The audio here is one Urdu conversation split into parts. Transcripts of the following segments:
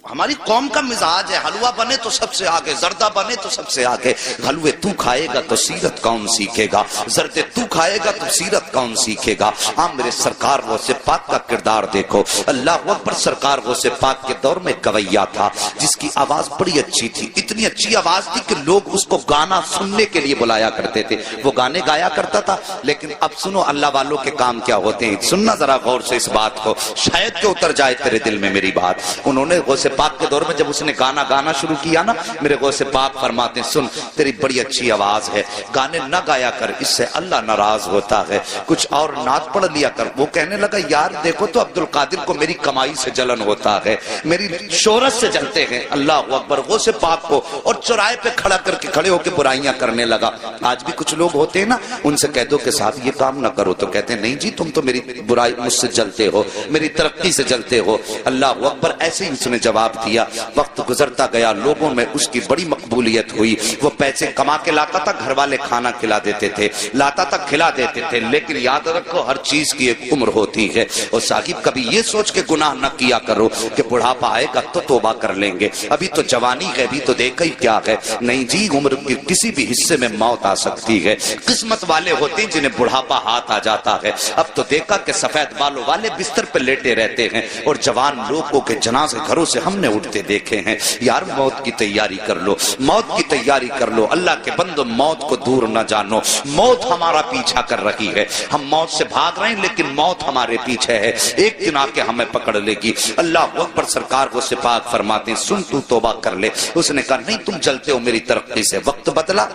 ہماری قوم کا مزاج ہے، حلوہ بنے تو سب سے آگے، زردہ بنے تو سب سے آگے۔ حلوے تو کھائے گا تو سیرت کون سیکھے گا، زردے تو کھائے گا تو سیرت کون سیکھے گا۔ میرے سرکار غوث پاک کا کردار دیکھو، اللہ اکبر۔ سرکار غوث پاک کے دور میں گویا تھا جس کی آواز بڑی اچھی تھی، اتنی اچھی آواز تھی کہ لوگ اس کو گانا سننے کے لیے بلایا کرتے تھے، وہ گانے گایا کرتا تھا۔ لیکن اب سنو اللہ والوں کے کام کیا ہوتے ہیں، سننا ذرا غور سے اس بات کو، شاید کہ اتر جائے تیرے دل میں میری بات۔ انہوں نے غوث پاک کے دور میں جب اس نے گانا شروع کیا نا، میرے غوث پاک فرماتے ہیں سن تیری بڑی اچھی آواز ہے، گانے نہ گایا کر، اس سے اللہ ناراض ہوتا ہے، کچھ اور نعت پڑھ لیا کر۔ وہ کہنے لگا یار دیکھو تو عبد القادر کو میری کمائی سے جلن ہوتا ہے، میری شہرت سے جلتے ہیں۔ اللہ اکبر۔ غوث پاک کو اور چوراہے پہ کھڑے ہو کے برائیاں کرنے لگا۔ آج بھی کچھ لوگ ہوتے ہیں نا، ان سے کہہ دو کہ صاحب یہ کام نہ کرو تو کہتے ہیں نہیں جی تم تو میری برائی مجھ سے جلتے ہو، میری ترقی سے جلتے ہو۔ اللہ اکبر۔ ایسے ہی اس نے جواب دیا۔ وقت گزرتا گیا، لوگوں میں اس کی بڑی مقبولیت ہوئی، وہ پیسے کما کے لاتا تھا، گھر والے کھانا کھلا دیتے تھے، لاتا تھا کھلا دیتے تھے۔ لیکن یاد رکھو ہر چیز کی ایک عمر ہوتی ہے، اور صاحب کبھی یہ سوچ کے گناہ نہ کیا کرو کہ بڑھاپا آئے گا تو توبہ کر لیں گے، ابھی تو جوانی ہے، ابھی تو دیکھا ہی کیا ہے۔ نہیں جی، عمر کی کسی بھی حصے میں موت آ سکتی ہے۔ قسمت والے ہوتے ہیں جنہیں بڑھاپا ہاتھ آ جاتا ہے۔ اب تو دیکھا کہ سفید بالوں والے بستر پہ لیٹے رہتے ہیں، اور جوان لوگوں کے جنازے گھروں سے ہم نے اٹھتے دیکھے ہیں۔ یار موت کی تیاری کر لو، موت کی تیاری کر لو۔ اللہ کے بندو موت کو دور نہ جانو، موت ہمارا پیچھا کر رہی ہے، ہم موت سے بھاگ رہے ہیں لیکن موت ہمارے پیچھے ہے، ایک دن آ کے ہمیں پکڑ لے گی۔ اللہ اکبر۔ سرکار کو پاک فرماتے ہیں سن تو توبہ کر لے۔ اس نے کہا نہیں تم جلتے ہو میری ترقی سے۔ وقت بدلا،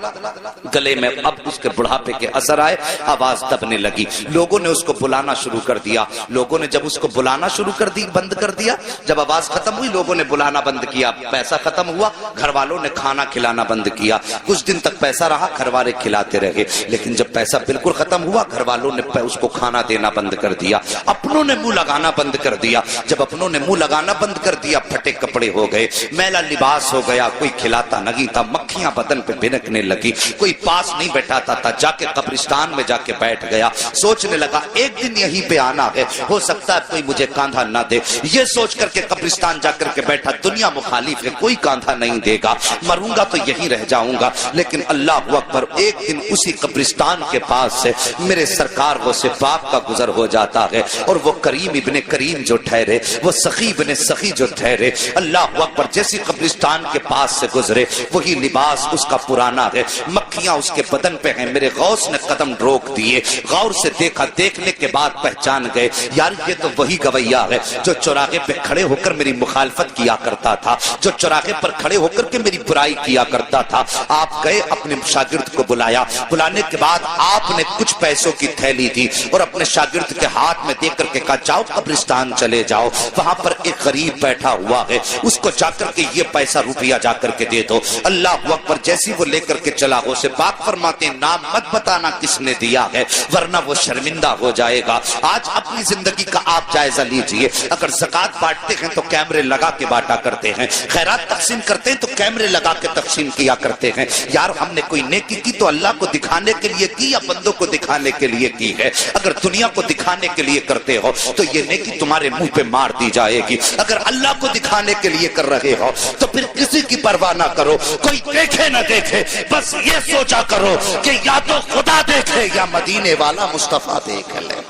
گلے میں اب اس کے بڑھاپے کے اثر آئے، آواز دبنے لگی، لوگوں نے اس کو بلانا شروع کر دیا۔ لوگوں نے جب اس کو بلانا شروع بند کر دیا، جب آواز ختم ہوئی لوگوں نے بلانا بند کیا، پیسہ ختم ہوا، گھر والوں نے کھانا کھلانا بند کیا۔ کچھ دن تک پیسہ رہا، گھر والے کھلاتے رہے، لیکن جب پیسہ بالکل ختم ہوا گھر والوں نے اس کو کھانا دینا بند کر دیا، اپنوں نے منہ لگانا بند کر دیا۔ جب اپنوں نے منہ لگانا بند کر دیا، پھٹے کپڑے ہو گئے، میلا لباس ہو گیا، کوئی کھلاتا نہیں تھا، مکھیاں بدن پہ بھنکنے لگی، کوئی پاس نہیں بیٹھاتا تھا، جا کے قبرستان میں جا کے بیٹھ گیا، سوچنے لگا ایک دن یہیں پہ آنا ہے، ہو سکتا ہے کوئی مجھے کاندھا نہ دے۔ یہ سوچ کر کے قبرستان جا کر کے بیٹھا، دنیا مخالف ہے، کوئی کاندھا نہیں دے گا، مروں گا تو یہیں رہ جاؤں گا۔ لیکن اللہ اکبر، ایک دن اسی قبرستان کے پاس سے میرے سرکار غوث پاک کا گزر ہو جاتا ہے، اور وہ کریم ابن کریم جو ٹھہرے، وہ سخی ابن سخی جو ٹھہرے، اللہ اکبر، جیسی قبرستان کے پاس سے گزرے وہی لباس اس کا پرانا ہے، مکھیاں اس کے بدن پہ ہیں۔ میرے غوث نے قدم روک دیے، غور سے دیکھا، دیکھنے کے بعد پہچان گئے، یار یہ تو وہی گویا ہے جو چوراہے پہ کھڑے ہو کر میری مخالفت کیا کرتا تھا، جو چوراہے پر کھڑے ہو کر کے میری برائی کیا کرتا تھا۔ آپ گئے، اپنے شاگرد کو بلایا، بلانے کے بعد آپ نے کچھ پیسوں کی تھیلی دی اور اپنے شاگرد کے ہاتھ میں دے کر کے کہا جاؤ قبرستان چلے جاؤ، وہاں پر ایک غریب بیٹھا ہوا ہے، اس کو جا کر کے یہ پیسہ روپیہ جا کر کے دے دو۔ اللہ اکبر، جیسی وہ لے کر کے چلا، غوث پاک فرماتے ہیں نام مت بتانا کس نے دیا ہے ورنہ وہ شرمندہ ہو جائے گا۔ آج اپنی زندگی کا آپ جائزہ لیجئے، اگر زکوٰۃ بانٹتے ہیں تو کیمرے لگا کے بانٹا کرتے ہیں، خیرات تقسیم کرتے ہیں تو کیمرے لگا کے تقسیم کیا کرتے ہیں۔ یار ہم نے کوئی نیکی کی تو اللہ کو دکھانے کے لیے کی یا بندوں کو دکھانے کے لیے کی ہے؟ اگر دنیا کو دکھانے کے لیے کرتے ہو تو یہ نیکی تمہارے منہ پہ مار دی جائے گی، اگر اللہ کو دکھانے کے لیے کر رہے ہو تو پھر کسی کی پرواہ نہ کرو، کوئی دیکھے نہ دیکھے، بس یہ سوچا کرو کہ یا تو خدا دیکھے یا مدینے والا مصطفیٰ دیکھ لے،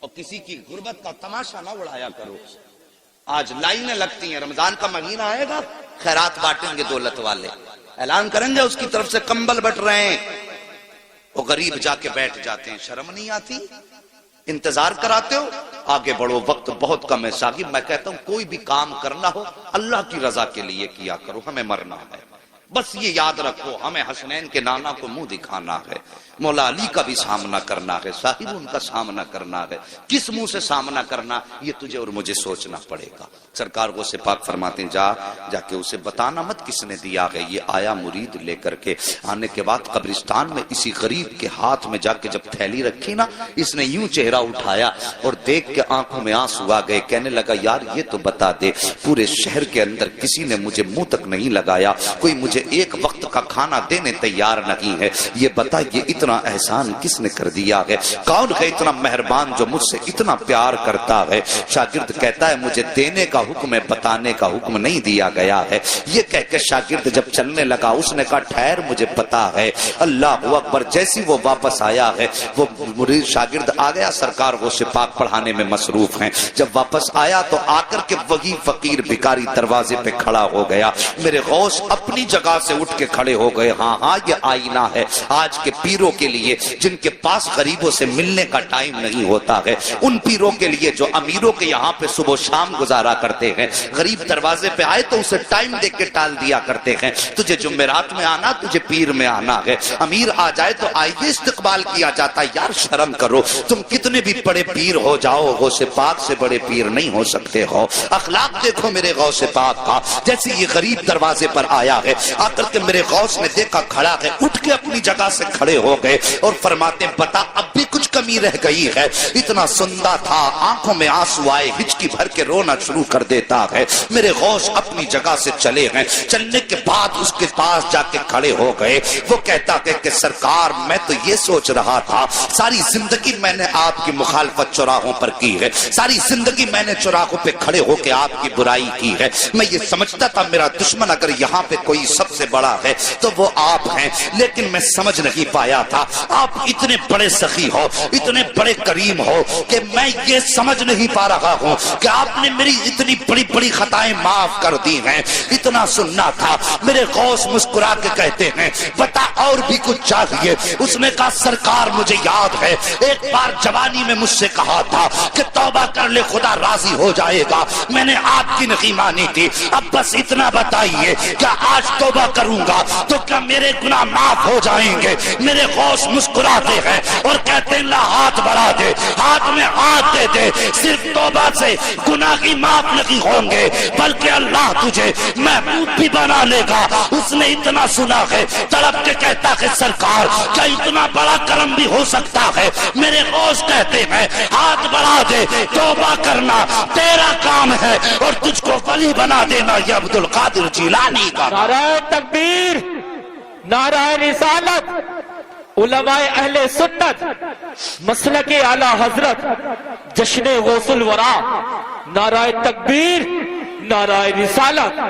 اور کسی کی غربت کا تماشا نہ اڑایا کرو۔ آج لائنیں لگتی ہیں، رمضان کا مہینہ آئے گا، خیرات بانٹیں گے دولت والے، اعلان کریں گے اس کی طرف سے کمبل بٹ رہے ہیں، وہ غریب جا کے بیٹھ جاتے ہیں، شرم نہیں آتی؟ انتظار کراتے ہو، آگے بڑھو، وقت بہت کم ہے۔ شاگرد میں کہتا ہوں کوئی بھی کام کرنا ہو اللہ کی رضا کے لیے کیا کرو، ہمیں مرنا ہے، بس یہ یاد رکھو، ہمیں حسنین کے نانا کو منہ دکھانا ہے، مولا علی کا بھی سامنا کرنا ہے، صاحب ان کا سامنا کرنا ہے، کس منہ سے سامنا کرنا یہ تجھے اور مجھے سوچنا پڑے گا۔ سرکار غوث پاک فرماتے ہیں جا کے اسے بتانا مت کس نے دیا ہے۔ یہ آیا مرید لے کر کے، آنے کے بعد قبرستان میں اسی غریب کے ہاتھ میں جا کے جب تھیلی رکھی نا، اس نے یوں چہرہ اٹھایا اور دیکھ کے آنکھوں میں آنسو آ گئے، کہنے لگا یار یہ تو بتا دے، پورے شہر کے اندر کسی نے مجھے منہ تک نہیں لگایا، کوئی مجھے ایک وقت کا کھانا دینے تیار نہیں ہے، یہ بتا یہ اتنا اتنا احسان کس نے کر دیا ہے؟ کون ہے اتنا مہربان جو مجھ سے اتنا پیار کرتا ہے؟ شاگرد کہتا ہے مجھے دینے کا حکم ہے، بتانے کا حکم نہیں دیا گیا ہے۔ یہ کہہ کے شاگرد جب چلنے لگا اس نے کہا ٹھہر مجھے پتا ہے۔ اللہ اکبر، جیسی وہ واپس آیا ہے وہ مرید شاگرد آ گیا، سرکار وہ پاک پڑھانے میں مصروف ہیں۔ جب واپس آیا تو آ کر کے وہی فقیر بھکاری دروازے پہ کھڑا ہو گیا۔ میرے غوث اپنی جگہ سے اٹھ کے کھڑے ہو گئے۔ ہاں یہ آئینہ ہے آج کے پیروں کے لیے جن کے پاس غریبوں سے ملنے کا ٹائم نہیں ہوتا ہے، ان پیروں کے لیے جو امیروں کے یہاں پہ صبح و شام گزارا کرتے ہیں۔ غریب دروازے پہ آئے تو اسے ٹائم دے کے ٹال دیا کرتے ہیں، تجھے جمعرات میں آنا، تجھے پیر میں آنا ہے۔ امیر آ جائے تو آئیے استقبال کیا جاتا ہے۔ یار شرم کرو، تم کتنے بھی بڑے پیر ہو جاؤ، غوث پاک سے بڑے پیر نہیں ہو سکتے ہو۔ اخلاق دیکھو میرے غوث پاک کا۔ جیسے یہ غریب دروازے پر آیا ہے، آ کر کے میرے غوث نے دیکھا کھڑا ہے، اٹھ کے اپنی جگہ سے کھڑے ہو گئے اور فرماتے بتا اب بھی کچھ کمی رہ گئی ہے؟ اتنا سندا تھا، آنکھوں میں آنسو آئے، ہچکی بھر کے رونا شروع کر دیتا ہے۔ میرے غوث اپنی جگہ سے چلے ہیں، چلنے کے بعد اس کے پاس جا کے کھڑے ہو گئے۔ وہ کہتا ہے کہ سرکار میں تو یہ سوچ رہا تھا، ساری زندگی میں نے آپ کی مخالفت چوراہوں پر کی ہے، ساری زندگی میں نے چوراہوں پہ کھڑے ہو کے آپ کی برائی کی ہے۔ میں یہ سمجھتا تھا میرا دشمن اگر یہاں پہ کوئی سب سے بڑا ہے تو وہ آپ ہیں، لیکن میں سمجھ نہیں پایا تھا آپ اتنے بڑے سخی ہو، اتنے بڑے کریم ہو کہ میں یہ سمجھ نہیں پا رہا ہوں کہ آپ نے میری اتنی بڑی بڑی خطائیں معاف کر دی ہیں۔ اتنا سننا تھا۔ میرے غوث مسکرا کے کہتے ہیں بتا اور بھی کچھ چاہیے؟ اس نے کہا سرکار مجھے یاد ہے ایک بار جوانی میں مجھ سے کہا تھا کہ توبہ کر لے خدا راضی ہو جائے گا، میں نے آپ کی نہیں مانی تھی۔ اب بس اتنا بتائیے کیا آج توبہ کروں گا تو کیا میرے گناہ معاف ہو جائیں گے؟ میرے غوث مسکراتے ہیں اور کہتے ہیں لا ہاتھ بڑھا دے، ہاتھ میں ہاتھ دے دے، صرف توبہ سے گناہ کی معاف نہیں ہوں گے بلکہ اللہ تجھے محبوب بھی بنا لے گا۔ اس نے اتنا سنا ہے، تڑپ کے کہتا ہے سرکار کیا اتنا بڑا کرم بھی ہو سکتا ہے؟ میرے غوث کہتے ہیں ہاتھ بڑھا دے، توبہ کرنا تیرا کام ہے اور تجھ کو ولی بنا دینا یہ عبد القادر جیلانی کا۔ نعرہ تکبیر، نعرہ رسالت، علماء اہل سنت، مسلک اعلی حضرت، جشن غوث الورا، نعرہ تکبیر، نعرہ رسالت۔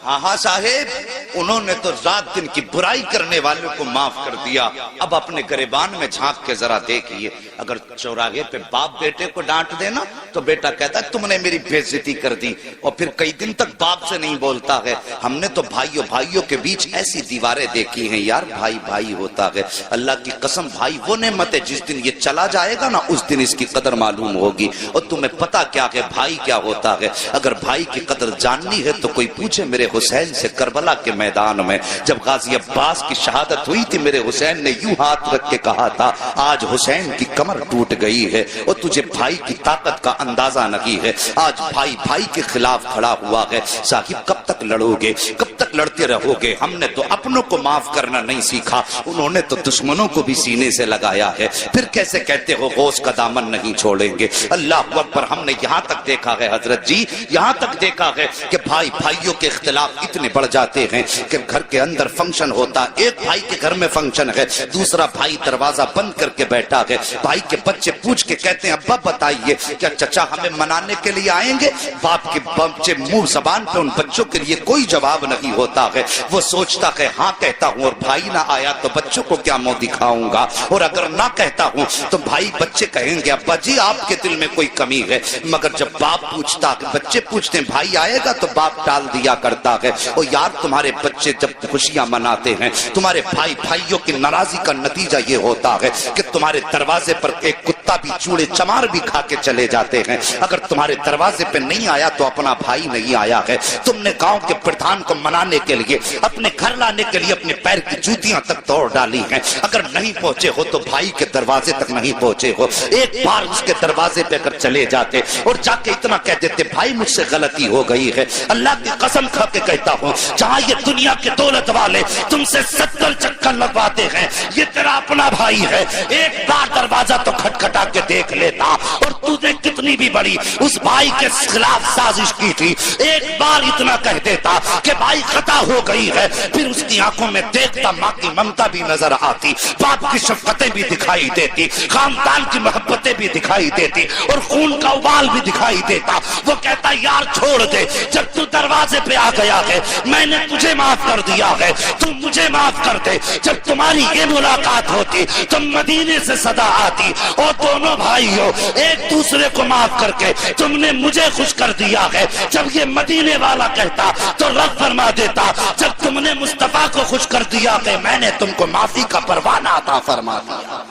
ہاں صاحب، انہوں نے تو رات دن کی برائی کرنے والوں کو معاف کر دیا۔ اب اپنے گریبان میں جھانک کے ذرا دیکھیے، اگر چوراہے پہ باپ بیٹے کو ڈانٹ دینا تو بیٹا کہتا ہے تم نے میری بے عزتی کر دی، اور پھر کئی دن تک باپ سے نہیں بولتا ہے۔ ہم نے تو بھائیوں کے بیچ ایسی دیواریں دیکھی ہیں یار، بھائی بھائی ہوتا ہے۔ اللہ کی قسم بھائی وہ نعمت ہے جس دن یہ چلا جائے گا نا اس دن اس کی قدر معلوم ہوگی۔ اور تمہیں پتا کیا کہ بھائی کیا ہوتا ہے؟ اگر بھائی کی قدر جاننی ہے تو کوئی پوچھے میرے حسین سے کربلا کے میدان میں جب غازی عباس کی شہادت ہوئی تھی، میرے حسین نے یوں ہاتھ رکھ کے کہا تھا آج حسین کی کمر ٹوٹ گئی ہے اور تجھے بھائی کی طاقت کا اندازہ نہیں ہے۔ آج بھائی بھائی کے خلاف کھڑا ہوا ہے۔ صاحب کب تک لڑو گے، کب تک لڑتے رہو گے؟ ہم نے تو اپنوں کو معاف کرنا نہیں سیکھا، انہوں نے تو دشمنوں کو بھی سینے سے لگایا ہے۔ پھر کیسے کہتے ہو غوث کا دامن نہیں چھوڑیں گے؟ اللہ اکبر۔ ہم نے یہاں تک دیکھا ہے حضرت جی، یہاں تک دیکھا ہے کہ بھائی بھائیوں کے اختلاف اتنے بڑھ جاتے ہیں کہ گھر کے اندر فنکشن ہوتا، ایک بھائی کے گھر میں فنکشن ہے، دوسرا بھائی دروازہ بند کر کے بیٹھا ہے۔ بھائی کے بچے پوچھ کے کہتے ہیں ابا بتائیے کیا چچا ہمیں منانے کے لیے آئیں گے؟ باپ کے بچے منہ زبان پہ ان بچوں کے لیے کوئی جواب نہیں ہوتا ہے۔ وہ سوچتا ہے ہاں کہتا ہوں اور بھائی نہ آیا تو بچوں کو کیا منہ دکھاؤں گا، اور اگر نہ کہتا ہوں تو بھائی بچے کہیں گے ابا جی آپ کے دل میں کوئی کمی ہے۔ مگر جب باپ پوچھتا، بچے پوچھتے ہیں بھائی آئے گا تو باپ ٹال دیا کرتا ہے۔ اور یار تمہارے بچے جب خوشیاں مناتے ہیں، تمہارے بھائی بھائیوں کی ناراضی کا نتیجہ یہ ہوتا ہے کہ تمہارے دروازے پر ایک کتا بھی چوڑے چمار بھی کھا کے چلے جاتے ہیں۔ اگر تمہارے دروازے پہ نہیں آیا تو اپنا بھائی نہیں آیا ہے۔ تم نے گاؤں کے پردھان کو منانے کے لیے، اپنے گھر لانے کے لیے اپنے پیر کی جوتیاں تک توڑ ڈالی ہیں۔ اگر نہیں پہنچے ہو تو بھائی کے دروازے تک نہیں پہنچے ہو، ایک بار اس کے دروازے پہ اگر چلے جاتے اور جا کے اتنا کہہ دیتے بھائی مجھ سے غلطی ہو گئی ہے، اللہ کی قسم کھا کے کہتا ہوں جہاں یہ دنیا کے دولت والے تم سے 70 چکر لگواتے ہیں، یہ تیرا اپنا بھائی ہے۔ ایک بار دروازہ تو کھٹکھٹا کے دیکھ لیتا، اور تو نے کتنی بھی بڑی اس بھائی کے خلاف سازش کی تھی، ایک بار اتنا کہہ دیتا کہ بھائی خطا ہو گئی ہے، پھر اس کی آنکھوں میں دیکھتا ماں کی ممتا بھی نظر آتی، باپ کی شفقتیں بھی دکھائی دیتی، خاندان کی محبتیں بھی دکھائی دیتی، اور خون کا ابال بھی دکھائی دیتا۔ وہ کہتا یار چھوڑ دے، جب تو دروازے پہ آ گیا ہے میں نے تجھے معاف کر دیا ہے، تم مجھے معاف کر دے۔ جب تمہاری یہ ملاقات ہوتی تم مدینے سے صدا آتی، اور دونوں بھائیوں ایک دوسرے کو معاف کر کے تم نے مجھے خوش کر دیا ہے۔ جب یہ مدینے والا کہتا تو رب فرما دیتا جب تم نے مصطفیٰ کو خوش کر دیا کہ میں نے تم کو معافی کا پروانہ عطا فرما دیا۔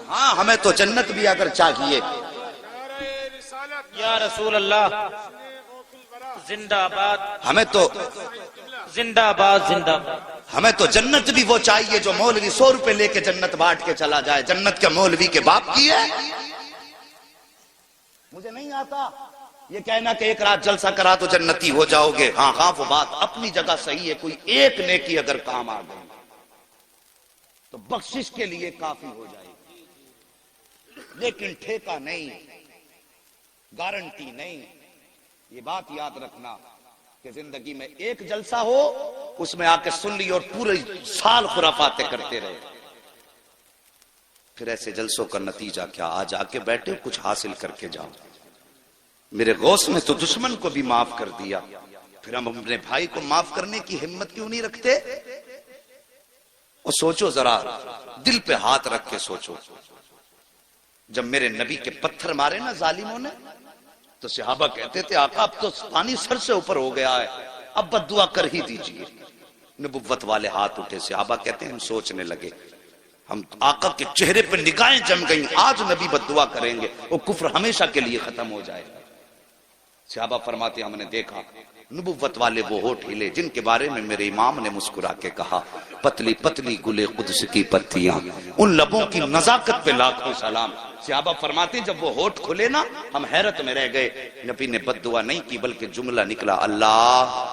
ہاں ہمیں تو جنت بھی اگر چاہیے، یا رسول اللہ زندہ آباد، ہمیں تو زندہ آباد، زندہ آباد۔ ہمیں تو جنت بھی وہ چاہیے جو مولوی 100 روپے لے کے جنت بانٹ کے چلا جائے۔ جنت کے مولوی کے باپ کی ہے؟ مجھے نہیں آتا یہ کہنا کہ ایک رات جلسہ کرا تو جنتی ہو جاؤ گے۔ ہاں ہاں وہ بات اپنی جگہ صحیح ہے، کوئی ایک نیکی اگر کام آ گئی تو بخشش کے لیے کافی ہو جائے گی، لیکن ٹھیکہ نہیں، گارنٹی نہیں۔ یہ بات یاد رکھنا کہ زندگی میں ایک جلسہ ہو اس میں آ کے سن لی اور پورے سال خرافاتیں کرتے رہے، پھر ایسے جلسوں کا نتیجہ کیا؟ آج آ کے بیٹھے کچھ حاصل کر کے جاؤ۔ میرے غوث نے تو دشمن کو بھی معاف کر دیا، پھر ہم اپنے بھائی کو معاف کرنے کی ہمت کیوں نہیں رکھتے؟ اور سوچو ذرا، دل پہ ہاتھ رکھ کے سوچو، جب میرے نبی کے پتھر مارے نا ظالموں نے تو صحابہ کہتے تھے آقا اب تو پانی سر سے اوپر ہو گیا ہے، اب بد دعا کر ہی دیجئے۔ نبوت والے ہاتھ اٹھے، صحابہ کہتے ہیں ہم سوچنے لگے، ہم آقا کے چہرے پہ نگاہیں جم گئیں، آج نبی بد دعا کریں گے وہ کفر ہمیشہ کے لیے ختم ہو جائے۔ صحابہ فرماتے ہم نے دیکھا نبوت والے وہ ہونٹ ہلے جن کے بارے میں میرے امام نے مسکرا کے کہا پتلی پتلی گلے قدس کی پتیاں، ان لبوں کی نزاکت پہ لاکھوں سلام۔ صحابہ فرماتے جب وہ ہونٹ کھلے نا ہم حیرت میں رہ گئے، نبی نے بد دعا نہیں کی بلکہ جملہ نکلا اللہ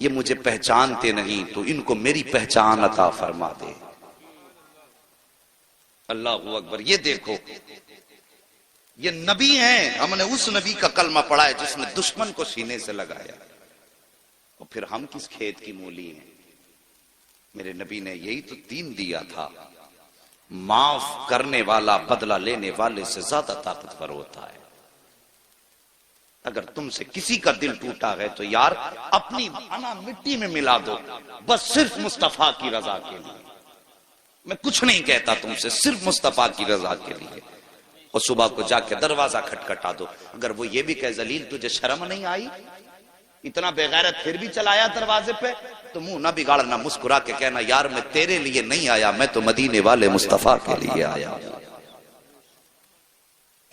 یہ مجھے پہچانتے نہیں تو ان کو میری پہچان عطا فرما دے۔ اللہ اکبر، یہ دیکھو یہ نبی ہیں، ہم نے اس نبی کا کلمہ پڑھا ہے جس نے دشمن کو سینے سے لگایا، اور پھر ہم کس کھیت کی مولی ہیں؟ میرے نبی نے یہی تو دین دیا تھا، معاف کرنے والا بدلہ لینے والے سے زیادہ طاقتور ہوتا ہے۔ اگر تم سے کسی کا دل ٹوٹا ہے تو یار اپنی انا مٹی میں ملا دو، بس صرف مصطفیٰ کی رضا کے لیے۔ میں کچھ نہیں کہتا تم سے، صرف مصطفیٰ کی رضا کے لیے۔ اور صبح کو جا کے دروازہ کھٹکھٹا دو، اگر وہ یہ بھی کہے ذلیل تجھے شرم نہیں آئی، اتنا بے غیرت پھر بھی چلایا دروازے پہ، تو منہ نہ بگاڑنا، مسکرا کے کہنا یار میں تیرے لیے نہیں آیا، میں تو مدینے والے مصطفیٰ کے لیے آیا۔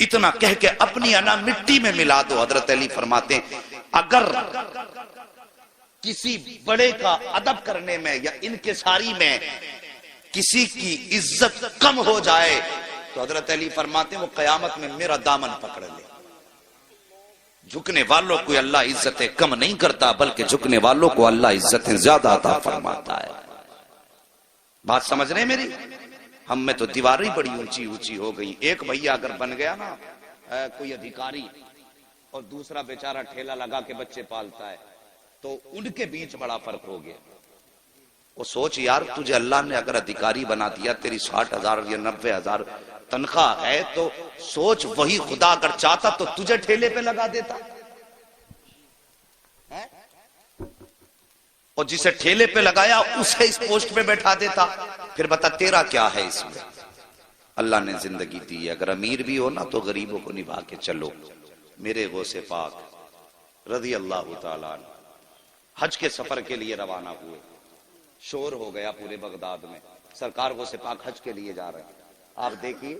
اتنا کہہ کے اپنی انا مٹی میں ملا دو۔ حضرت علی فرماتے ہیں اگر کسی بڑے کا ادب کرنے میں یا انکساری میں کسی کی عزت کم ہو جائے تو حضرت علی فرماتے ہیں وہ قیامت میں میرا دامن پکڑ لے۔ جھکنے والوں کو اللہ عزتیں کم نہیں کرتا بلکہ جھکنے والوں کو اللہ عزتیں زیادہ عطا فرماتا ہے۔ بات سمجھ رہے ہیں میری؟ ہم میں تو دیواریں بڑی اونچی اونچی ہو گئی۔ ایک بھیا اگر بن گیا نا کوئی ادھیکاری اور دوسرا بیچارہ ٹھیلا لگا کے بچے پالتا ہے تو ان کے بیچ بڑا فرق ہو گیا۔ وہ سوچ یار تجھے اللہ نے اگر ادھیکاری بنا دیا، تیری 60,000 یا 90,000 تنخواہ ہے، تو سوچ وہی خدا اگر چاہتا تو تجھے ٹھیلے پہ لگا دیتا، اور جسے ٹھیلے پہ لگایا اسے اس پوسٹ پہ بیٹھا دیتا۔ پھر بتا تیرا کیا ہے اس میں؟ اللہ نے زندگی دی ہے، اگر امیر بھی ہو نا تو غریبوں کو نبھا کے چلو۔ میرے غوث پاک رضی اللہ تعالیٰ عنہ حج کے سفر کے لیے روانہ ہوئے، شور ہو گیا پورے بغداد میں، سرکار غوث پاک حج کے لیے جا رہے ہیں۔ آپ دیکھیے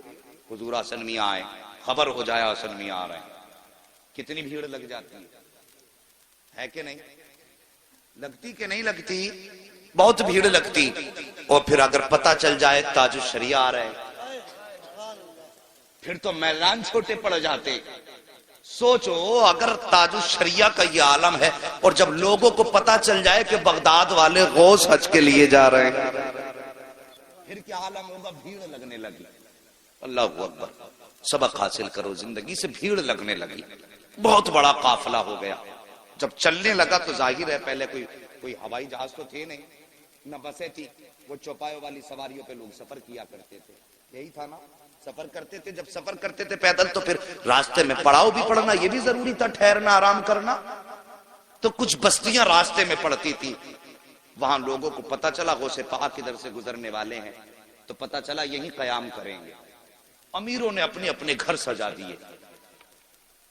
حضور حسن میاں آئے، خبر ہو جائے حسن میاں آ رہے ہیں، کتنی بھیڑ لگ جاتی ہے کہ نہیں لگتی؟ کہ نہیں لگتی؟ بہت بھیڑ لگتی۔ اور پھر اگر پتہ چل جائے تاج الشریعہ آ رہے پھر تو میدان چھوٹے پڑ جاتے۔ سوچو اگر تاج الشریعہ کا یہ عالم ہے اور جب لوگوں کو پتہ چل جائے کہ بغداد والے غوث حج کے لیے جا رہے ہیں پھر کیا عالم ہوگا؟ بھیڑ لگنے لگی. اللہ اکبر. سبق حاصل کرو زندگی سے. بھیڑ لگنے لگی, بہت بڑا قافلہ ہو گیا. جب چلنے لگا تو ظاہر ہے پہلے کوئی ہوائی جہاز تو تھے نہیں, نہ بسیں تھی. وہ چوپایوں والی سواریوں پہ لوگ سفر کیا کرتے تھے. یہی تھا نا, سفر کرتے تھے. جب سفر کرتے تھے پیدل تو پھر راستے میں پڑاؤ بھی پڑنا, یہ بھی ضروری تھا, ٹھہرنا, آرام کرنا. تو کچھ بستیاں راستے میں پڑتی تھی. وہاں لوگوں کو پتا چلا غوث پاک ادھر سے گزرنے والے ہیں, تو پتا چلا یہیں قیام کریں گے. امیروں نے اپنے اپنے گھر سجا دیے,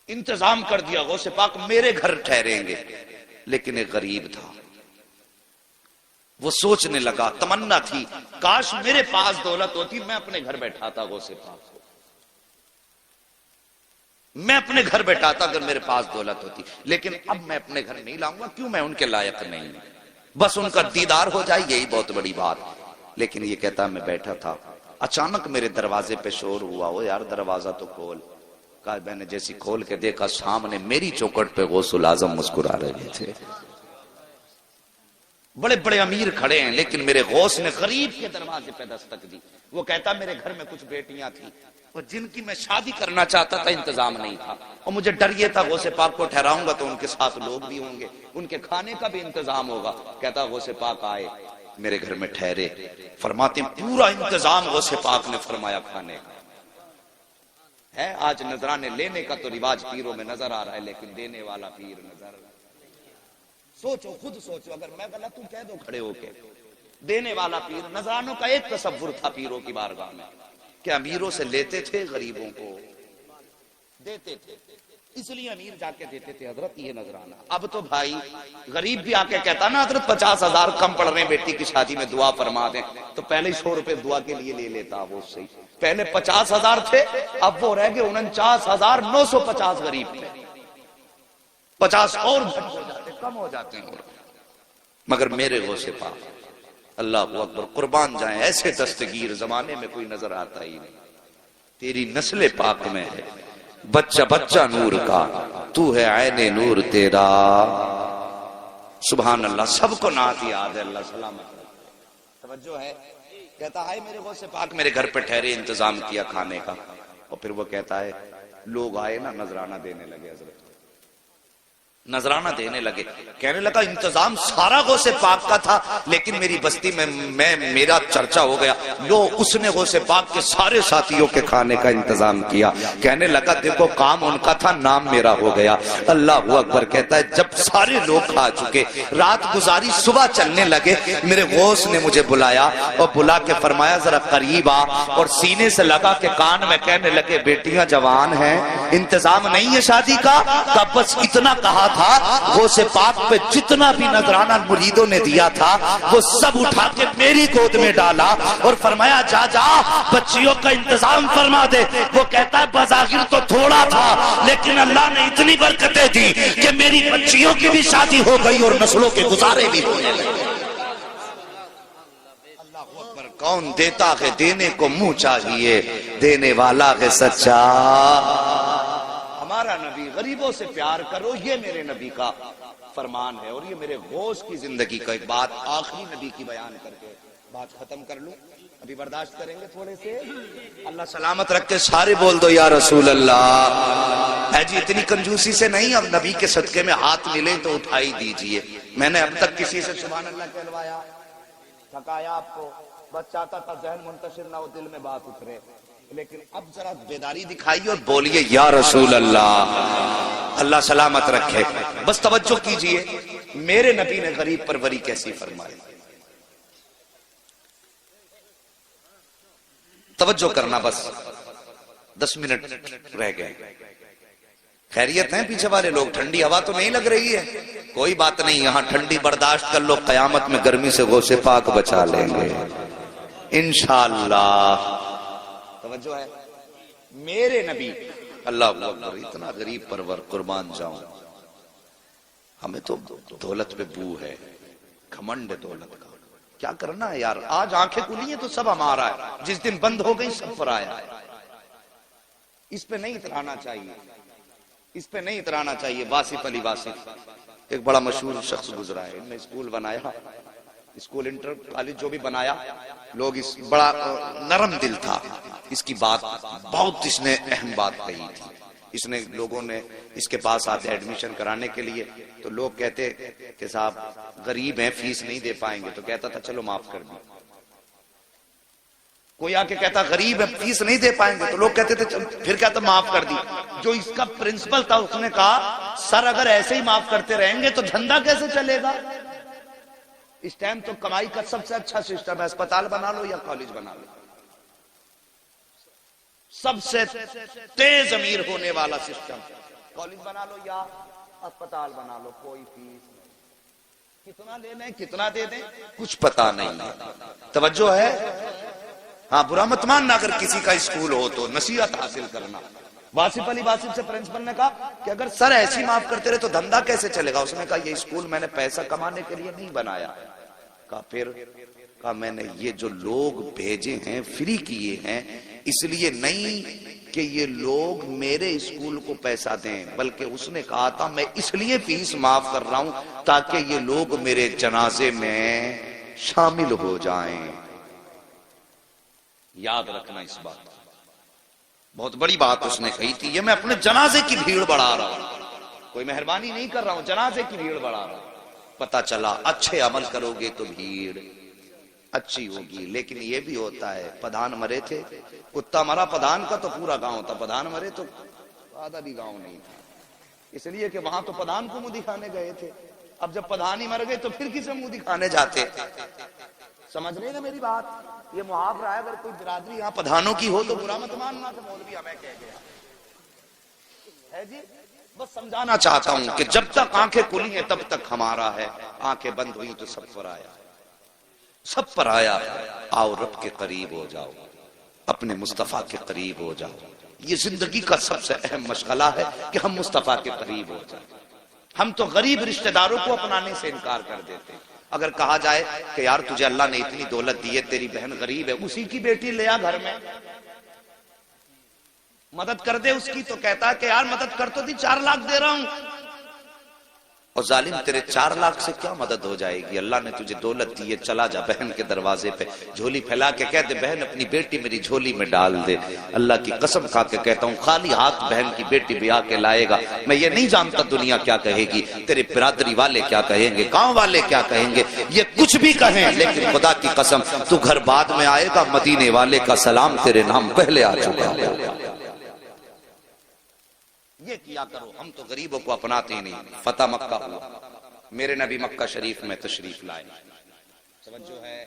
انتظام کر دیا غوث پاک میرے گھر ٹھہریں گے. لیکن ایک غریب تھا, وہ سوچنے لگا, تمنا تھی کاش میرے پاس دولت ہوتی, میں اپنے گھر بیٹھاتا غوث پاک کو, میں اپنے گھر بیٹھاتا اگر میرے پاس دولت ہوتی. لیکن اب میں اپنے گھر نہیں لاؤں گا, کیوں؟ میں ان کے لائق نہیں, بس ان کا دیدار ہو جائے یہی بہت بڑی بات. لیکن یہ کہتا میں بیٹھا تھا, اچانک میرے دروازے پہ شور ہوا, وہ یار دروازہ تو کھول. کہا میں نے جیسی کھول کے دیکھا سامنے میری چوکھٹ پہ غوث الاعظم مسکرا رہے تھے. بڑے بڑے امیر کھڑے ہیں, لیکن میرے غوث نے غریب کے دروازے پہ دستک دی. وہ کہتا میرے گھر میں کچھ بیٹیاں تھیں اور جن کی میں شادی کرنا چاہتا تھا, انتظام نہیں تھا, اور مجھے ڈر یہ تھا غوث پاک کو ٹھہراؤں گا تو ان کے ساتھ لوگ بھی ہوں گے, ان کے کھانے کا بھی انتظام ہوگا. کہتا غوث پاک آئے, میرے گھر میں ٹھہرے. فرماتے ہیں پورا انتظام غوث پاک نے فرمایا کھانے کا ہے. آج نذرانے لینے کا تو رواج پیروں میں نظر آ رہا ہے, لیکن دینے والا پیر نظر. سوچو, خود سوچو, اگر میں غلط ہوں کہہ دو کھڑے ہو کے. دینے والا پیر. نذرانوں کا ایک تصور تھا پیروں کی بارگاہ میں کہ امیروں سے لیتے تھے, غریبوں کو دیتے تھے, اس لیے امیر جا کے دیتے تھے حضرت یہ نذرانہ. اب تو بھائی غریب بھی آ کے کہتا نا حضرت 50,000 کم پڑ رہے ہیں بیٹی کی شادی میں, دعا فرما دیں, تو پہلے 100 روپے دعا کے لیے لے لیتا وہ اس سے. پہلے 50,000 تھے, اب وہ رہ گئے 49,950 غریب تھے. 50 اور گھٹ ہو جاتے, کم ہو جاتے ہیں. مگر میرے غوث پاک اللہ اکبر قربان جائیں, ایسے دستگیر زمانے میں کوئی نظر آتا ہی نہیں. تیری نسل پاک میں ہے بچہ بچہ نور کا, تو ہے عین نور تیرا. سبحان اللہ. سب کو نعت یاد ہے, اللہ سلامت. توجہ ہے. کہتا ہے میرے غوث پاک میرے گھر پہ ٹھہرے, انتظام کیا کھانے کا. اور پھر وہ کہتا ہے لوگ آئے نا, نذرانہ دینے لگے حضرت, نذرانہ دینے لگے. کہنے لگا انتظام سارا غوث پاک کا تھا, لیکن میری بستی میں میرا چرچا ہو گیا, لو اس نے غوث پاک کے سارے ساتھیوں کے کھانے کا انتظام کیا. کہنے لگا دیکھو کام ان کا تھا, نام میرا ہو گیا. اللہ اکبر. کہتا ہے جب سارے لوگ کھا چکے, رات گزاری, صبح چلنے لگے, میرے غوث نے مجھے بلایا اور بلا کے فرمایا ذرا قریب آ, اور سینے سے لگا کے کان میں کہنے لگے بیٹیاں جوان ہیں, انتظام نہیں ہے شادی کا. بس اتنا کہا تھا, غوث پاک پہ جتنا بھی نذرانہ مریدوں نے دیا تھا وہ سب اٹھا کے میری گود میں ڈالا اور فرمایا جا جا بچیوں کا انتظام فرما دے. وہ کہتا ہے بظاہر تو تھوڑا تھا, لیکن اللہ نے اتنی برکتیں دی کہ میری بچیوں کی بھی شادی ہو گئی اور نسلوں کے گزارے بھی ہونے لگے. اللہ اکبر. کون دیتا ہے دینے کو منہ چاہیے, دینے والا ہے سچا. ہمارا نبی غریبوں سے پیار کرو, یہ میرے نبی کا فرمان ہے, اور یہ میرے غوث کی زندگی کا. ایک بات آخری نبی کی بیان کر کے بات ختم کر لوں, ابھی برداشت کریں گے تھوڑے سے. اللہ سلامت رکھ کے سارے بول دو یا رسول اللہ. ہے جی اتنی کنجوسی سے نہیں, اب نبی کے صدقے میں ہاتھ ملے تو اٹھائی دیجئے. میں نے اب تک کسی سے سبحان اللہ کہلوایا, تھکایا آپ کو, بس چاہتا تھا ذہن منتشر نہ ہو, دل میں بات اترے. لیکن اب ذرا بیداری دکھائیے اور بولیے یا رسول اللہ. اللہ سلامت رکھے. بس توجہ کیجئے, میرے نبی نے غریب پروری کیسی فرمائی. توجہ کرنا, بس 10 منٹ رہ گئے. خیریت ہیں پیچھے والے لوگ؟ ٹھنڈی ہوا تو نہیں لگ رہی ہے؟ کوئی بات نہیں, یہاں ٹھنڈی برداشت کر لو, قیامت میں گرمی سے غوث پاک بچا لیں گے انشاءاللہ. توجہ ہے. میرے نبی اللہ اکبر اتنا غریب پرور, قربان جاؤں. ہمیں تو دولت پہ بو ہے, گھمنڈ دولت کا. کیا کرنا ہے یار, آج آنکھیں کھلی ہیں تو سب ہمارا ہے, جس دن بند ہو گئی سب پر آیا. اس پہ نہیں اترانا چاہیے, اس پہ نہیں اترانا چاہیے. واصف علی واصف ایک بڑا مشہور شخص گزرا ہے, ان نے اسکول بنایا, اسکول انٹر کالج جو بھی بنایا، لوگ اس بڑا نرم دل تھا، اس کی بات بہت اس نے اہم بات کہی تھی. اس نے لوگوں نے اس کے پاس آتے ایڈمیشن کرانے کے لیے تو لوگ کہتے کہ صاحب غریب ہیں فیس نہیں دے پائیں گے، تو کہتا تھا چلو معاف کر دیں. کوئی آ کے کہتا غریب ہے فیس نہیں دے پائیں گے تو لوگ کہتے تھے پھر کہتا معاف کر دی. جو اس کا پرنسپل تھا اس نے کہا سر اگر ایسے ہی معاف کرتے رہیں گے تو دھندا کیسے چلے گا؟ اس ٹائم تو کمائی کا سب سے اچھا سسٹم ہے، اسپتال بنا لو یا کالج بنا لو، سب سے تیز امیر ہونے والا سسٹم. کالج بنا لو یا اسپتال بنا لو، کوئی فیس نہیں، کتنا لے لیں کتنا دے دیں کچھ پتا نہیں. توجہ ہے؟ ہاں برا مت ماننا اگر کسی کا اسکول ہو تو نصیحت حاصل کرنا. واصف علی واصف سے پرنسپل نے کہا کہ اگر سر ایسی معاف کرتے رہے تو دھندا کیسے چلے گا؟ اس نے کہا یہ اسکول میں نے پیسہ کمانے کے لیے نہیں بنایا. کہا پھر؟ کہا میں نے یہ جو لوگ بھیجے ہیں فری کیے ہیں اس لیے نہیں کہ یہ لوگ میرے اسکول کو پیسہ دیں، بلکہ اس نے کہا تھا میں اس لیے فیس معاف کر رہا ہوں تاکہ یہ لوگ میرے جنازے میں شامل ہو جائیں. یاد رکھنا اس بات، بہت بڑی بات اس نے کہی تھی. یہ میں اپنے جنازے کی بھیڑ بڑھا رہا ہوں، کوئی مہربانی نہیں کر رہا ہوں، جنازے کی بھیڑ بڑھا رہا ہوں. پتا چلا اچھے عمل کرو گے تو بھیڑ اچھی ہوگی. لیکن یہ بھی ہوتا ہے پدھان مرے تھے، کتا مرا پدھان کا تو پورا گاؤں تھا، پدھان مرے تو آدھا بھی گاؤں نہیں تھا، اس لیے کہ وہاں تو پدھان کو منہ دکھانے گئے تھے. اب جب پدھان ہی مر گئے تو پھر کسے منہ دکھانے جاتے؟ سمجھ رہے نا میری بات؟ یہ محاورہ ہے، اگر کوئی برادری یہاں پدھانوں کی ہو تو برا مت ماننا کہ مولوی ہمیں کہہ گیا ہے جی. بس سمجھانا چاہتا ہوں کہ جب تک آنکھیں کھلی ہیں تب تک ہمارا ہے، آنکھیں بند ہوئی تو سب پر آیا، سب پر آیا. آؤ رب کے قریب ہو جاؤ، اپنے مصطفیٰ کے قریب ہو جاؤ. یہ زندگی کا سب سے اہم مشغلہ ہے کہ ہم مصطفیٰ کے قریب ہو جائیں. ہم تو غریب رشتہ داروں کو اپنانے سے انکار کر دیتے ہیں. اگر کہا جائے کہ یار تجھے اللہ نے اتنی دولت دی ہے، تیری بہن غریب ہے، اسی کی بیٹی لے آ گھر میں مدد کر دے اس کی، تو کہتا ہے کہ یار مدد کر تو دی، 4 لاکھ دے رہا ہوں. اور ظالم تیرے 4 لاکھ سے کیا مدد ہو جائے گی؟ اللہ نے تجھے دولت دی ہے، چلا جا بہن کے دروازے پہ جھولی پھیلا کے کہہ دے بہن اپنی بیٹی میری جھولی میں ڈال دے. اللہ کی قسم کھا کے کہتا ہوں خالی ہاتھ بہن کی بیٹی بھی آ کے لائے گا، میں یہ نہیں جانتا دنیا کیا کہے گی، تیرے برادری والے کیا کہیں گے، گاؤں والے کیا کہیں گے، یہ کچھ بھی کہیں، لیکن خدا کی قسم تو گھر بعد میں آئے گا، مدینے والے کا سلام تیرے نام پہلے آ چکا ہے. یہ کیا کرو. ہم تو غریبوں کو اپناتے ہی نہیں. فتح مکہ ہوا، میرے نبی مکہ شریف میں تشریف لائے. توجہ ہے؟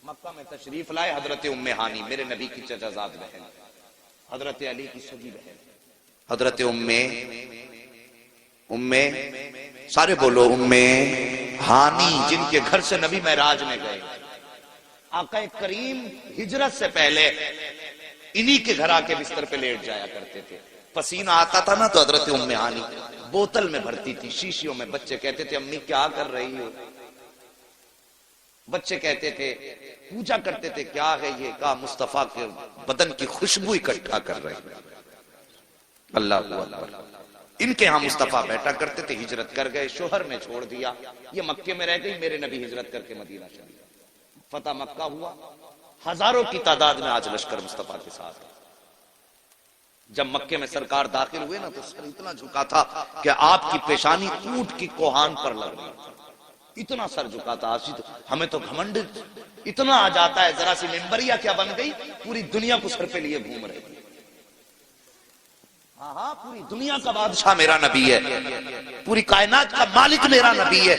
مکہ میں تشریف لائے. حضرت ام ہانی میرے نبی کی چچا زاد بہن، حضرت علی کی سگی بہن، حضرت ام سارے بولو ام ہانی، جن کے گھر سے نبی معراج میں گئے. آقا کریم ہجرت سے پہلے انہی کے گھر آ کے بستر پہ لیٹ جایا کرتے تھے. پسینہ آتا تھا نا تو حضرت ام ہانی بوتل میں بھرتی تھی، شیشیوں میں. بچے کہتے تھے امی کیا کر رہی ہو؟ بچے کہتے تھے پوچھا کرتے تھے کیا ہے یہ؟ کہا مصطفیٰ کے بدن کی خوشبو اکٹھا کر رہے ہیں. اللہ اکبر. ان کے ہاں مصطفیٰ بیٹھا کرتے تھے. ہجرت کر گئے، شوہر نے چھوڑ دیا، یہ مکے میں رہ گئی. میرے نبی ہجرت کر کے مدینہ چلے. فتح مکہ ہوا، ہزاروں کی تعداد میں آج لشکر مصطفیٰ کے ساتھ. جب مکے میں سرکار داخل ہوئے نا تو سر اتنا جھکا تھا کہ آپ کی پیشانی اونٹ کی کوہان پر لگ رہی تھی. اتنا سر جھکا تھا. ہمیں تو گھمنڈ اتنا آ جاتا ہے، ذرا سی منبریا کیا بن گئی، پوری دنیا کو سر پہ لیے گھوم رہے تھے. ہاں پوری دنیا کا بادشاہ میرا نبی ہے، پوری کائنات کا مالک میرا نبی ہے.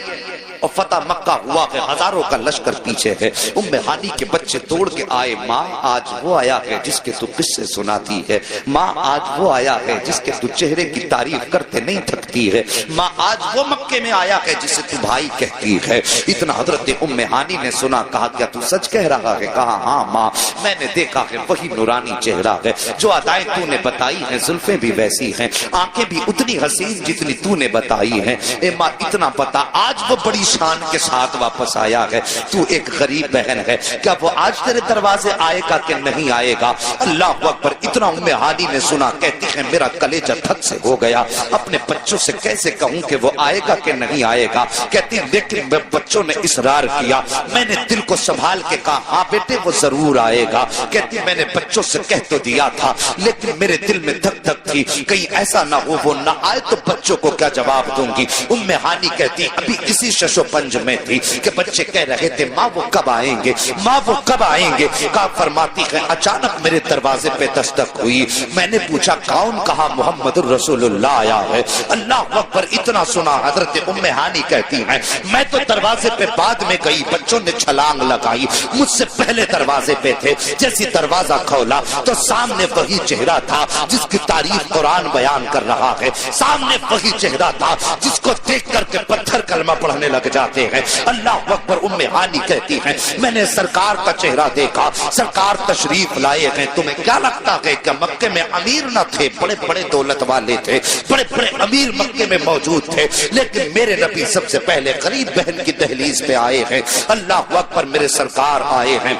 اور فتح مکہ ہوا کہ ہزاروں کا لشکر پیچھے ہے. ام ہانی کے بچے توڑ کے آئے. ماں آج وہ آیا ہے جس کے تو قصے سناتی ہے، ماں آج وہ آیا ہے جس کے تو چہرے کی تعریف کرتے نہیں تھکتی ہے، ماں آج وہ مکے میں آیا ہے جسے تو بھائی کہتی ہے. اتنا حضرت ام ہانی نے سنا. کہا کیا تو سچ کہہ رہا ہے؟ کہا ہاں ماں، میں نے دیکھا ہے وہی نورانی چہرہ ہے، جو ادائیں تو نے بتائی ہیں زلفیں بھی ویسی ہیں، آنکھیں بھی اتنی حسین جتنی تو نے بتائی ہیں. اے ماں اتنا پتا آج وہ بڑی شان کے ساتھ واپس آیا ہے. تو ایک غریب بہن ہے, کیا وہ آج تیرے دروازے آئے گا کہ نہیں آئے گا؟ اللہ اکبر. اتنا ام ہانی نے سنا, کہتی ہے میرا کلیجہ تھک سے ہو گیا, اپنے بچوں سے کیسے کہوں کہ وہ آئے گا کہ نہیں آئے گا. کہتی لیکن بچوں نے اصرار کیا, میں نے دل کو سنبھال کے کہا ہاں بیٹے وہ ضرور آئے گا. کہتی میں نے بچوں سے کہہ تو دیا تھا, لیکن میرے دل میں دھک دھک تھی, کہیں ایسا نہ ہو وہ نہ آئے تو بچوں کو کیا جواب دوں گی. ام ہانی کہتی ابھی اسی شش و پنج میں تھی کہ بچے کہہ رہے تھے ماں وہ کب آئیں گے, ماں وہ کب آئیں گے. کہا فرماتی ہے اچانک میرے دروازے پہ دستک ہوئی, میں نے پوچھا کون؟ کہا محمد الرسول اللہ آیا ہے. اللہ اکبر. اتنا سنا حضرت ام ہانی کہتی ہیں میں تو دروازے پہ بعد میں گئی, بچوں نے چھلانگ لگائی, مجھ سے پہلے دروازے پہ تھے. جیسی دروازہ کھولا تو سامنے وہی چہرہ تھا جس کی تعریف قرآن بیان کر رہا ہے, سامنے وہی چہرہ تھا جس کو دیکھ کر کے پتھر کلمہ پڑھنے لگ جاتے ہیں. اللہ اکبر. ام ہانی کہتی ہیں میں نے سرکار کا چہرہ دیکھا, سرکار تشریف لائے ہیں. تمہیں کیا لگتا ہے کہ مکے میں امیر نہ تھے؟ بڑے بڑے دولت والے تھے, بڑے بڑے امیر مکے میں موجود تھے, لیکن میرے نبی سب سے پہلے غریب بہن کی دہلیز پہ آئے ہیں. اللہ اکبر. میرے سرکار آئے ہیں.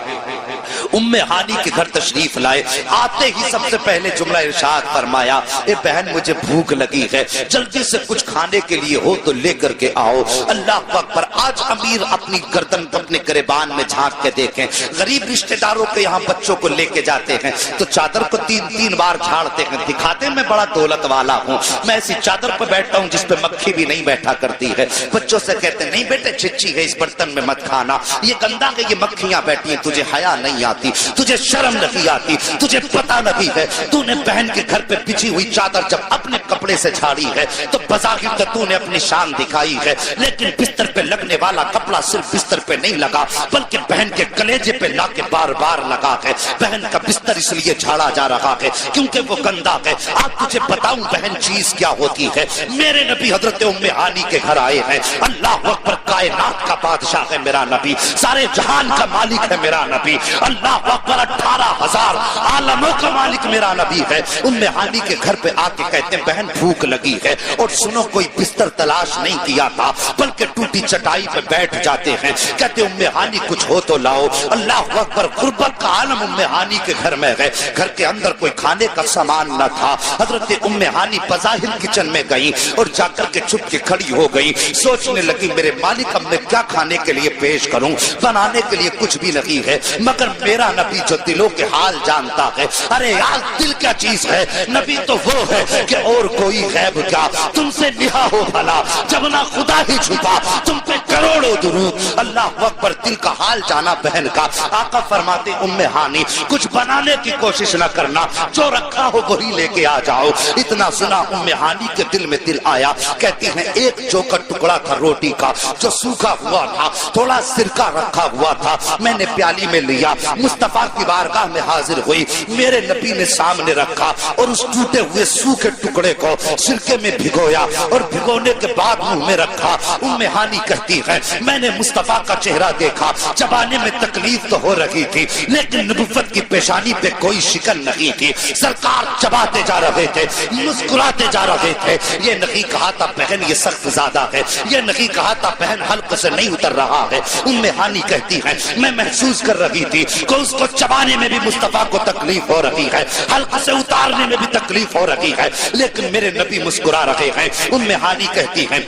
ام ہانی کے گھر تشریف لائے, آتے ہی سب سے پہلے جملہ ارشاد فرمایا اے بہن مجھے بھوک لگی ہے, جلدی سے کچھ کھانے کے لیے ہو تو لے کر کے آؤ. اللہ اکبر. آج امیر اپنی گردن اپنے گریبان میں جھانک کے دیکھیں, غریب رشتہ داروں کے یہاں بچوں کو لے کے جاتے ہیں تو چادر کو تین تین بار جھاڑتے ہیں, دکھاتے میں بڑا دولت والا ہوں, میں ایسی چادر پر بیٹھتا ہوں جس پہ مکھی بھی نہیں بیٹھا کرتی ہے. بچوں سے کہتے نہیں بیٹے چھچی ہے اس برتن میں مت کھانا, یہ گندا ہے, یہ مکھیاں بیٹھی ہیں, تجھے حیا نہیں آتی, تجھے شرم نہیں آتی, تجھے پتہ نہیں ہے. تو نے بہن کے گھر پہ بچھی ہوئی چادر جب اپنے کپڑے سے جھاڑی ہے تو بظاہر تو نے اپنی شان دکھائی ہے, لیکن بستر پہ لگنے والا کپڑا صرف بستر پہ نہیں لگا بلکہ بہن کے کلیجے پہ لا کے بار بار لگا ہے. بہن کا بستر اس لیے جھاڑا جا رہا ہے کیونکہ وہ گندا ہے. آپ تجھے بتاؤں بہن چیز کیا ہوتی ہے. میرے نبی حضرت ام ہانی کے گھر آئے ہیں. اللہ اکبر. کائنات کا بادشاہ ہے میرا نبی, سارے جہان کا مالک ہے میرا نبی. اللہ اکبر. 18,000 عالموں کا مالک میرا نبی ہے. ام ہانی کے گھر پہ آ کے کہتے ہیں بہن بھوک لگی ہے, اور سنو کوئی بستر تلاش نہیں کیا تھا بلکہ ٹوٹی چٹائی پہ بیٹھ جاتے ہیں. کہتے ام ہانی کچھ ہو تو لاؤ. اللہ اکبر. غربت کا عالم ام ہانی کے گھر میں ہے, گھر کے اندر کوئی کھانے کا سامان نہ تھا. حضرت ام ہانی بظاہر کچن میں گئی اور جا کر کے چھپ کے کھڑی ہو گئی, سوچنے لگی میرے مالک اب میں کیا کھانے کے لیے پیش کروں, بنانے کے لیے کچھ بھی نہیں ہے, مگر میرا نبی جو دلوں کے حال جانتا ہے. ارے یار دل کیا چیز ہے, نبی تو وہ ہے کہ اور کوئی غیب کیا, تم سے نہا ہو بھلا جب نہ خدا ہی چھپا, تم پہ کروڑوں درود. اللہ اکبر. دل کا حال جانا بہن کا. آقا فرماتے ام ہانی کچھ بنانے کی کوشش نہ کرنا, جو رکھا ہو وہی لے کے آ جاؤ. اتنا سنا ام ہانی کے دل میں دل آیا. کہتی ہیں ایک چوکا ٹکڑا تھا روٹی کا جو سوکھا ہوا تھا, تھوڑا سرکہ رکھا ہوا تھا, میں نے پیالی میں لیا, مصطفیٰ کی بارگاہ میں حاضر ہوئی, میرے نبی نے سامنے رکھا اور اس ٹوٹے ہوئے سوکھے ٹکڑے کو سرکے میں بھگویا اور بھگونے کے بعد منہ میں رکھا. ام ہانی کہتی ہے میں نے مصطفیٰ کا چہرہ دیکھا, چبانے میں تکلیف تو ہو رہی تھی لیکن نبوت کی پیشانی پہ کوئی شکن نہیں تھی. سرکار چباتے جا رہے تھے, مسکراتے جا رہے تھے. یہ نہیں کہا تھا بہن یہ سخت زیادہ ہے, یہ نہیں کہا تھا بہن حلق سے نہیں اتر رہا ہے. ام ہانی کہتی ہے میں محسوس کر رہی تھی کہ اس کو چبانے میں بھی مصطفیٰ کو تکلیف ہو رہی ہے, حلق سے اتارنے میں بھی تکلیف ہو رہی ہے, لیکن میرے نبی مسکرا رہے ہیں. ام ہانی کہتی ہیں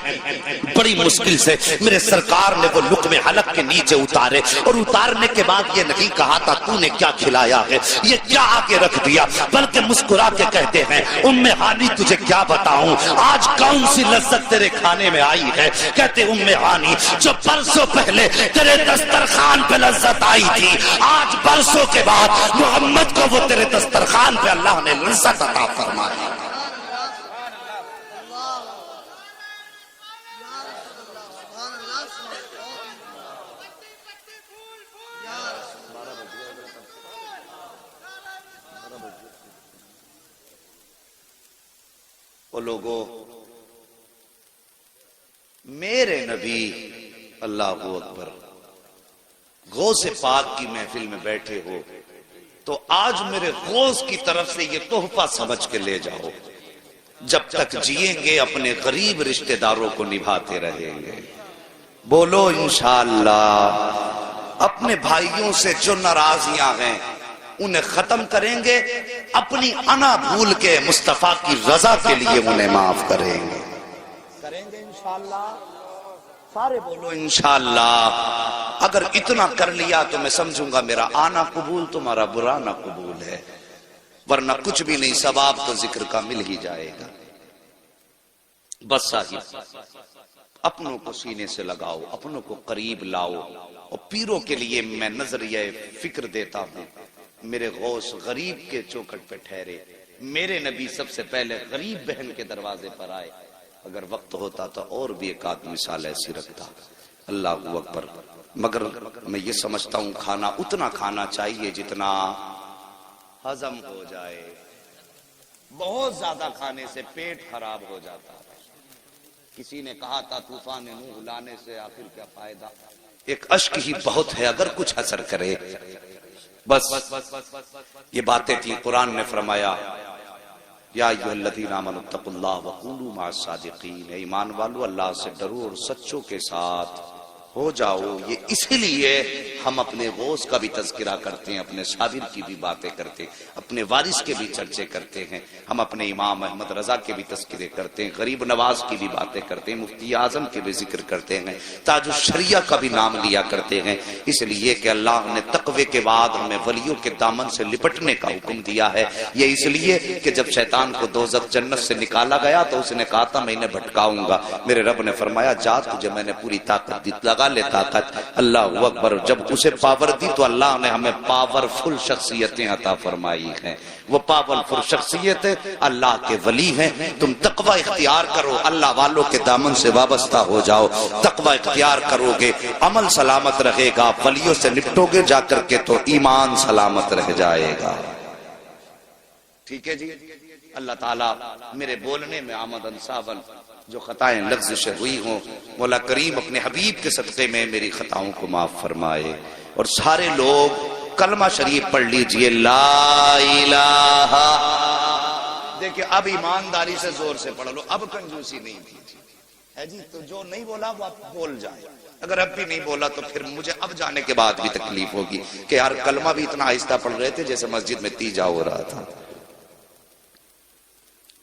بڑی مشکل سے میرے سرکار نے وہ لقمے حلق کے نیچے اتارے, اور اتارنے کے بعد یہ نہیں کہا تھا تو نے کیا کھلایا ہے, یہ کیا آگے رکھ دیا, بلکہ مسکرا کے کہتے ہیں ام ہانی تجھے کیا بتاؤں آج کون سی لذت تیرے کھانے میں آئی ہے. کہتے ام ہانی جو برسوں پہلے تیرے دسترخوان پہ لذت آئی تھی, آج برسوں کے بعد محمد کو وہ تیرے دسترخوان پہ اللہ نے لذت عطا فرمائی. لوگوں میرے نبی اللہ اکبر غوث پاک کی محفل میں بیٹھے ہو تو آج میرے غوث کی طرف سے یہ تحفہ سمجھ کے لے جاؤ, جب تک جیئیں گے اپنے غریب رشتہ داروں کو نبھاتے رہیں گے, بولو انشاءاللہ۔ اپنے بھائیوں سے جو ناراضیاں ہیں انہیں ختم کریں گے، اپنی انا بھول کے مصطفیٰ کی رضا کے لیے انہیں معاف کریں گے انشاءاللہ۔ سارے بولو انشاءاللہ۔ اگر اتنا کر لیا تو میں سمجھوں گا میرا آنا قبول، تمہارا برانا قبول ہے، ورنہ کچھ بھی نہیں، ثواب تو ذکر کا مل ہی جائے گا۔ بس صاحب اپنوں کو سینے سے لگاؤ، اپنوں کو قریب لاؤ، اور پیروں کے لیے میں نظریہ فکر دیتا ہوں۔ میرے غوث غریب کے چوکھٹ پہ ٹھہرے، میرے نبی سب سے پہلے غریب بہن کے دروازے پر آئے۔ اگر وقت ہوتا تو اور بھی ایک آدھ مثال ایسی رکھتا۔ اللہ اکبر۔ مگر میں یہ سمجھتا ہوں کھانا اتنا کھانا چاہیے جتنا ہضم ہو جائے، بہت زیادہ کھانے سے پیٹ خراب ہو جاتا ہے۔ کسی نے کہا تھا طوفان نوح لانے سے آخر کیا فائدہ، ایک اشک ہی بہت ہے اگر کچھ اثر کرے۔ بس یہ باتیں تھی، قرآن نے فرمایا یا ایھا الذین آمنوا اتقوا اللہ وکونوا مع الصادقین، اے ایمان والو اللہ سے ڈرو اور سچوں کے ساتھ ہو جاؤ۔ یہ اسی لیے ہم اپنے غوث کا بھی تذکرہ کرتے ہیں، اپنے صابر کی بھی باتیں کرتے ہیں، اپنے وارث کے بھی چرچے کرتے ہیں، ہم اپنے امام احمد رضا کے بھی تذکرے کرتے ہیں، غریب نواز کی بھی باتیں کرتے ہیں، مفتی اعظم کے بھی ذکر کرتے ہیں، تاج الشریعہ کا بھی نام لیا کرتے ہیں، اس لیے کہ اللہ نے تقوی کے بعد ہمیں ولیوں کے دامن سے لپٹنے کا حکم دیا ہے۔ یہ اس لیے کہ جب شیطان کو دوزخ جنت سے نکالا گیا تو اس نے کہا تھا میں انہیں بھٹکاؤں گا، میرے رب نے فرمایا جا تجھے میں نے پوری طاقت دی، لگا لے طاقت۔ اللہ اکبر۔ جب اسے پاور دی تو اللہ نے ہمیں پاورفل شخصیتیں عطا فرمائی ہیں، وہ پاورفل شخصیتیں اللہ کے ولی ہیں۔ تم تقوی اختیار کرو، اللہ والوں کے دامن سے وابستہ ہو جاؤ، تقوی اختیار کرو گے، عمل سلامت رہے گا، ولیوں سے نپٹو گے جا کر کے تو ایمان سلامت رہ جائے گا۔ ٹھیک ہے جی۔ اللہ تعالیٰ میرے بولنے میں آمدن ساون جو خطائیں لفظ ہوئی ہوں، مولا کریم اپنے حبیب کے صدقے میں میری خطاؤں کو معاف فرمائے۔ اور سارے لوگ کلمہ شریف پڑھ لیجئے، لا الہ۔ دیکھیں اب ایمانداری سے زور سے پڑھ لو، اب کنجوسی نہیں کیجیے، ہے جی۔ تو جو نہیں بولا وہ اب بول جائے، اگر اب بھی نہیں بولا تو پھر مجھے اب جانے کے بعد بھی تکلیف ہوگی کہ یار کلمہ بھی اتنا آہستہ پڑھ رہے تھے جیسے مسجد میں تیجا ہو رہا تھا۔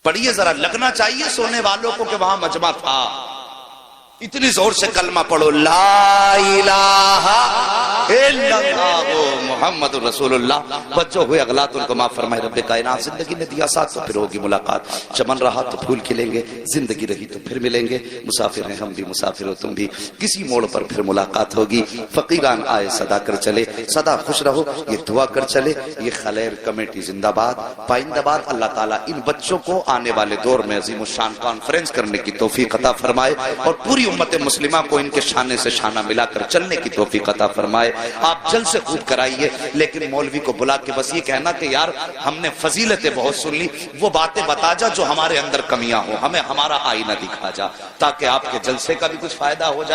پڑھیے، ذرا لگنا چاہیے سونے والوں کو کہ وہاں مجمع تھا۔ اتنی زور سے کلمہ پڑھو، لا الہ الا اللہ محمد رسول اللہ۔ بچوں ہوئے اغلاط ان کو معاف فرمائے رب کائنات۔ زندگی نے دیا ساتھ تو پھر ہوگی ملاقات، چمن رہا تو پھول کھلیں گے، زندگی رہی تو پھر ملیں گے، مسافر ہیں ہم بھی، مسافر ہو تم بھی، کسی موڑ پر پھر ملاقات ہوگی۔ فقیران آئے صدا کر چلے، سدا خوش رہو یہ دعا کر چلے۔ یہ خلیر کمیٹی زندہ باد، پائندہ باد۔ اللہ تعالیٰ ان بچوں کو آنے والے دور میں عظیم الشان کانفرنس کرنے کی توفیق عطا فرمائے، اور پوری امت مسلمہ کو ان کے شانے سے شانہ ملا کر چلنے کی توفیق عطا فرمائے۔ آپ جلد سے خوب کرائیے، لیکن مولوی کو بلا کے بس یہ کہنا کہ یار ہم نے فضیلتیں بہت سن لی، وہ باتیں بتا جا جو ہمارے اندر کمیاں ہوں، ہمیں ہمارا آئینہ دکھا جا، تاکہ آپ کے جلسے کا بھی کچھ فائدہ ہو جائے۔